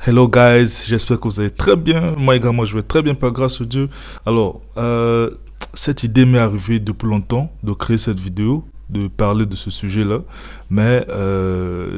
Hello guys, j'espère que vous allez très bien. Moi également, je vais très bien par grâce de Dieu. Alors, cette idée m'est arrivée depuis longtemps de créer cette vidéo, de parler de ce sujet-là. Mais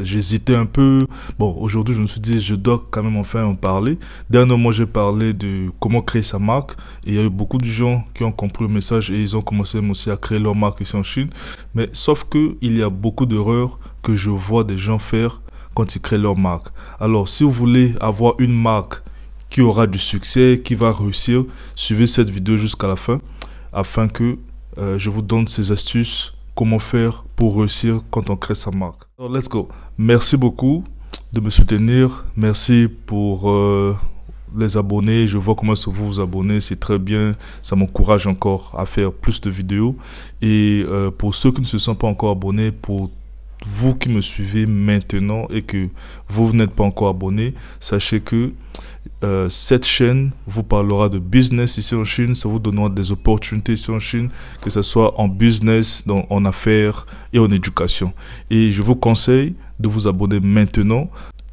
j'hésitais un peu. Bon, aujourd'hui, je me suis dit, je dois quand même enfin en parler. Dernièrement, j'ai parlé de comment créer sa marque. Et il y a eu beaucoup de gens qui ont compris le message et ils ont commencé aussi à créer leur marque ici en Chine. Mais sauf que il y a beaucoup d'erreurs que je vois des gens faire quand ils créent leur marque. Alors, si vous voulez avoir une marque qui aura du succès, qui va réussir, suivez cette vidéo jusqu'à la fin, afin que je vous donne ces astuces, comment faire pour réussir quand on crée sa marque. Alors, let's go. Merci beaucoup de me soutenir. Merci pour les abonnés. Je vois comment vous vous abonnez, c'est très bien. Ça m'encourage encore à faire plus de vidéos. Et pour ceux qui ne se sont pas encore abonnés, pour vous qui me suivez maintenant et que vous n'êtes pas encore abonné, sachez que cette chaîne vous parlera de business ici en Chine, ça vous donnera des opportunités ici en Chine, que ce soit en business, en affaires et en éducation. Et je vous conseille de vous abonner maintenant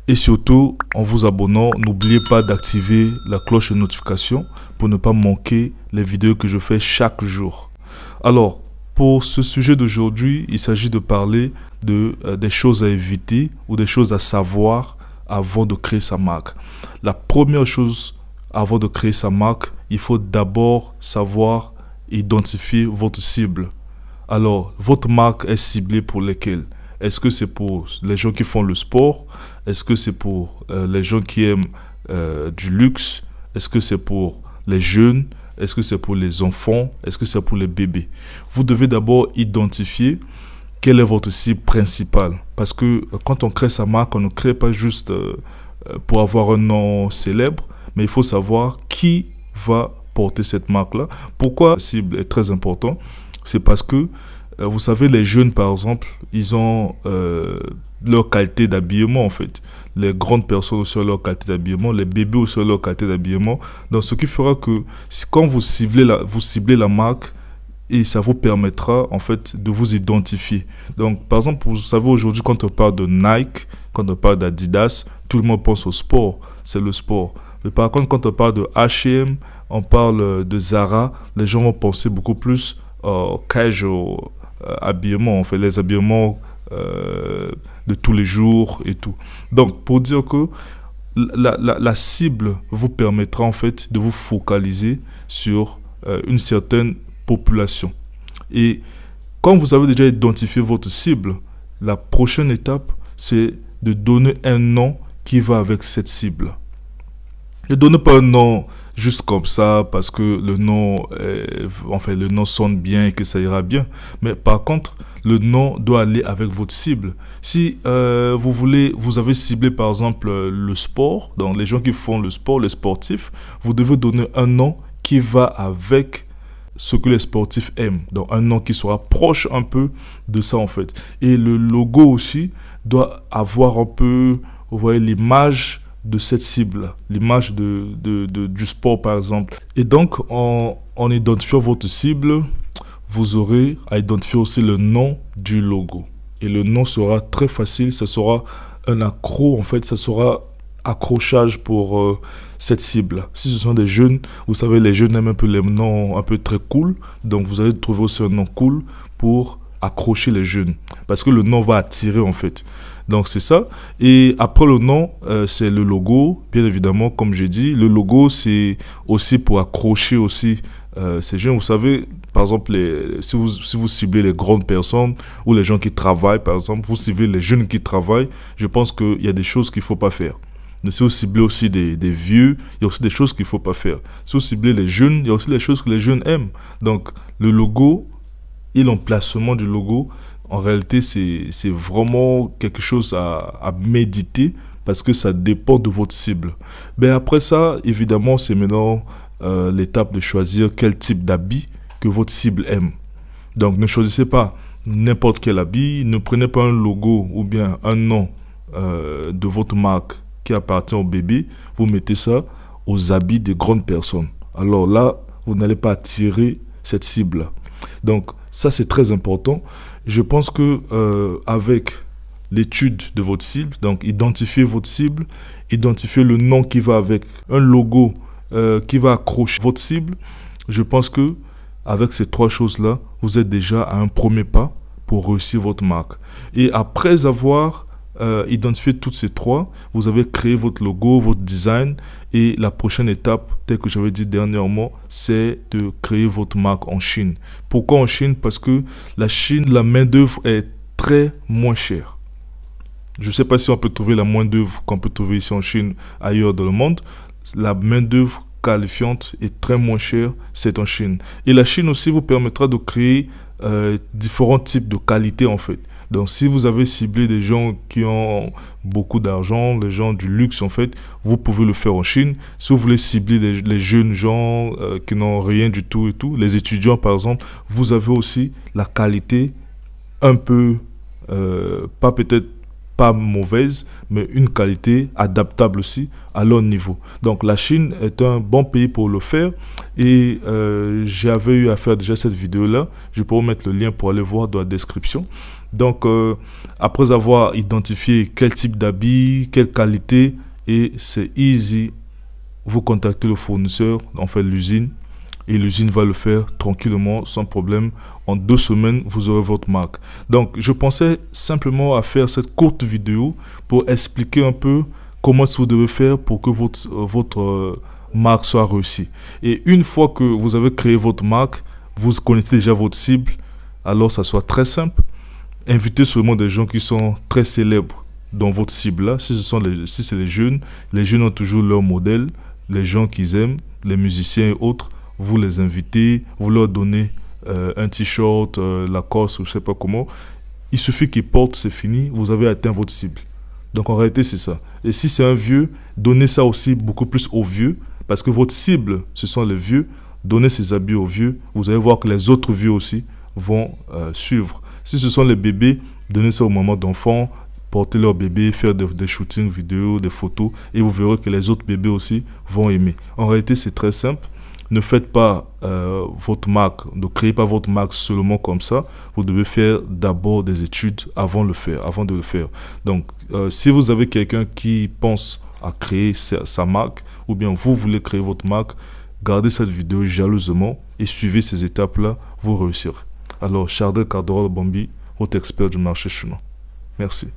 et surtout en vous abonnant, n'oubliez pas d'activer la cloche de notification pour ne pas manquer les vidéos que je fais chaque jour. Alors, pour ce sujet d'aujourd'hui, il s'agit de parler des choses à éviter ou des choses à savoir avant de créer sa marque. La première chose avant de créer sa marque, il faut d'abord savoir identifier votre cible. Alors, votre marque est ciblée pour lesquels? Est-ce que c'est pour les gens qui font le sport? Est-ce que c'est pour les gens qui aiment du luxe? Est-ce que c'est pour les jeunes? Est-ce que c'est pour les enfants? Est-ce que c'est pour les bébés? Vous devez d'abord identifier quelle est votre cible principale. Parce que quand on crée sa marque, on ne crée pas juste pour avoir un nom célèbre, mais il faut savoir qui va porter cette marque-là. Pourquoi la cible est très important? C'est parce que, vous savez, les jeunes, par exemple, ils ont leur qualité d'habillement, en fait. Les grandes personnes aussi ont leur qualité d'habillement, les bébés aussi ont leur qualité d'habillement. Donc, ce qui fera que quand vous ciblez la marque, et ça vous permettra, en fait, de vous identifier. Donc, par exemple, vous savez, aujourd'hui, quand on parle de Nike, quand on parle d'Adidas, tout le monde pense au sport. C'est le sport. Mais par contre, quand on parle de H&M, on parle de Zara, les gens vont penser beaucoup plus au casual habillement, en fait, les habillements de tous les jours et tout. Donc, pour dire que la cible vous permettra, en fait, de vous focaliser sur une certaine population. Et quand vous avez déjà identifié votre cible, la prochaine étape, c'est de donner un nom qui va avec cette cible. Ne donnez pas un nom juste comme ça parce que le nom, le nom sonne bien et que ça ira bien. Mais par contre, le nom doit aller avec votre cible. Si vous avez ciblé par exemple le sport, donc les gens qui font le sport, les sportifs, vous devez donner un nom qui va avec ce que les sportifs aiment. Donc un nom qui sera proche un peu de ça en fait. Et le logo aussi doit avoir un peu, vous voyez, l'image de cette cible, l'image du sport par exemple. Et donc en identifiant votre cible, vous aurez à identifier aussi le nom du logo. Et le nom sera très facile, ça sera un accro en fait, ça sera accrochage pour cette cible. Si ce sont des jeunes, vous savez, les jeunes aiment un peu les noms un peu très cool, donc vous allez trouver aussi un nom cool pour accrocher les jeunes, parce que le nom va attirer en fait. Donc c'est ça. Et après le nom, c'est le logo, bien évidemment, comme j'ai dit. Le logo, c'est aussi pour accrocher aussi ces jeunes. Vous savez, par exemple, si vous ciblez les grandes personnes ou les gens qui travaillent, par exemple, vous ciblez les jeunes qui travaillent, je pense qu'il y a des choses qu'il ne faut pas faire. Mais si vous ciblez aussi des vieux, il y a aussi des choses qu'il ne faut pas faire. Si vous ciblez les jeunes, il y a aussi des choses que les jeunes aiment. Donc, le logo et l'emplacement du logo, en réalité, c'est vraiment quelque chose à méditer parce que ça dépend de votre cible. Mais après ça, évidemment, c'est maintenant l'étape de choisir quel type d'habit que votre cible aime. Donc, ne choisissez pas n'importe quel habit, ne prenez pas un logo ou bien un nom de votre marque qui appartient au bébé, vous mettez ça aux habits de grandes personnes. Alors là, vous n'allez pas attirer cette cible. Donc ça, c'est très important. Je pense que avec l'étude de votre cible. Donc, identifiez votre cible, identifiez le nom qui va avec, un logo qui va accrocher votre cible. Je pense que avec ces 3 choses-là, vous êtes déjà à un premier pas pour réussir votre marque. Et après avoir identifié toutes ces 3, vous avez créé votre logo, votre design, et la prochaine étape, telle que j'avais dit dernièrement, c'est de créer votre marque en Chine. Pourquoi en Chine? Parce que la Chine, la main-d'œuvre est très moins chère. Je ne sais pas si on peut trouver la main-d'œuvre qu'on peut trouver ici en Chine, ailleurs dans le monde. La main-d'œuvre qualifiante est très moins chère, c'est en Chine. Et la Chine aussi vous permettra de créer différents types de qualités en fait. Donc si vous avez ciblé des gens qui ont beaucoup d'argent, les gens du luxe en fait, vous pouvez le faire en Chine. Si vous voulez cibler les jeunes gens qui n'ont rien du tout et tout, les étudiants par exemple, vous avez aussi la qualité un peu, pas peut-être pas mauvaise, mais une qualité adaptable aussi à leur niveau. Donc la Chine est un bon pays pour le faire et j'avais eu à faire déjà cette vidéo-là. Je peux vous mettre le lien pour aller voir dans la description. Donc après avoir identifié quel type d'habit, quelle qualité, et c'est easy, vous contactez le fournisseur, en fait l'usine, et l'usine va le faire tranquillement, sans problème. En 2 semaines, vous aurez votre marque. Donc, je pensais simplement à faire cette courte vidéo pour expliquer un peu comment vous devez faire pour que votre marque soit réussie. Et une fois que vous avez créé votre marque, vous connaissez déjà votre cible, alors ça soit très simple. Invitez seulement des gens qui sont très célèbres dans votre cible-là. Si c'est les jeunes ont toujours leur modèle, les gens qu'ils aiment, les musiciens et autres. Vous les invitez, vous leur donnez un t-shirt, Lacoste, ou je sais pas comment. Il suffit qu'ils portent, c'est fini, vous avez atteint votre cible. Donc en réalité, c'est ça. Et si c'est un vieux, donnez ça aussi beaucoup plus aux vieux, parce que votre cible, ce sont les vieux. Donnez ces habits aux vieux, vous allez voir que les autres vieux aussi vont suivre. Si ce sont les bébés, donnez ça aux mamans d'enfants, portez leur bébé, faire des shootings vidéo, des photos, et vous verrez que les autres bébés aussi vont aimer. En réalité, c'est très simple. Ne faites pas votre marque, ne créez pas votre marque seulement comme ça. Vous devez faire d'abord des études avant de le faire. Donc, si vous avez quelqu'un qui pense à créer sa marque, ou bien vous voulez créer votre marque, gardez cette vidéo jalousement et suivez ces étapes-là, vous réussirez. Alors, Chardel Carderol Bambi, votre expert du marché chinois. Merci.